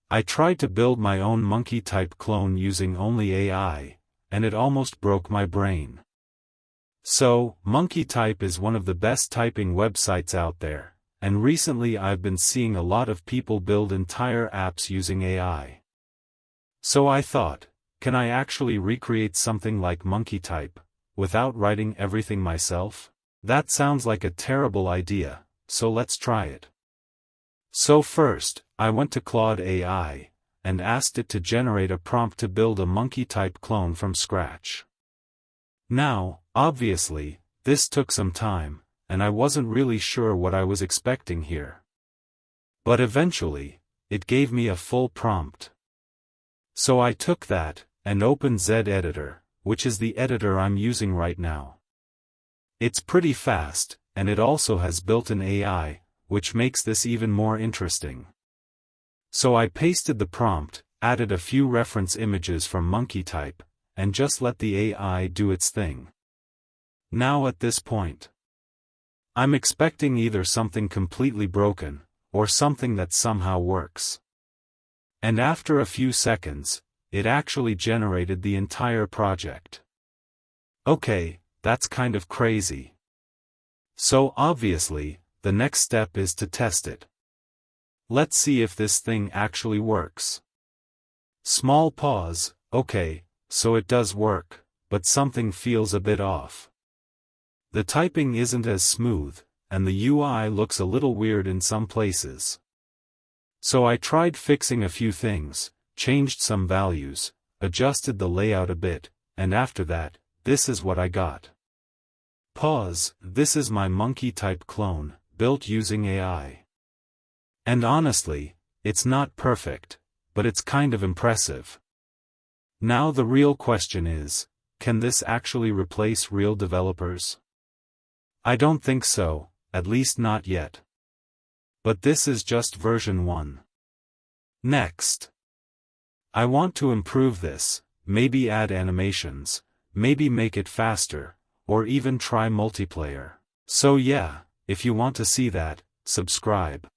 I tried to build my own Monkeytype clone using only AI, and it almost broke my brain. So, Monkeytype is one of the best typing websites out there, and recently I've been seeing a lot of people build entire apps using AI. So I thought, can I actually recreate something like Monkeytype, without writing everything myself? That sounds like a terrible idea, so let's try it. So first, I went to Claude AI, and asked it to generate a prompt to build a Monkeytype clone from scratch. Now, obviously, this took some time, and I wasn't really sure what I was expecting here. But eventually, it gave me a full prompt. So I took that, and opened Z-Editor, which is the editor I'm using right now. It's pretty fast, and it also has built-in AI, which makes this even more interesting. So I pasted the prompt, added a few reference images from Monkeytype, and just let the AI do its thing. Now at this point, I'm expecting either something completely broken, or something that somehow works. And after a few seconds, it actually generated the entire project. Okay, that's kind of crazy. So obviously, the next step is to test it. Let's see if this thing actually works. Small pause. Okay, so it does work, but something feels a bit off. The typing isn't as smooth, and the UI looks a little weird in some places. So I tried fixing a few things, changed some values, adjusted the layout a bit, and after that, this is what I got. Pause. This is my Monkeytype clone, built using AI. And honestly, it's not perfect, but it's kind of impressive. Now the real question is, can this actually replace real developers? I don't think so, at least not yet. But this is just version 1. Next, I want to improve this, maybe add animations, maybe make it faster, or even try multiplayer. So yeah, if you want to see that, subscribe.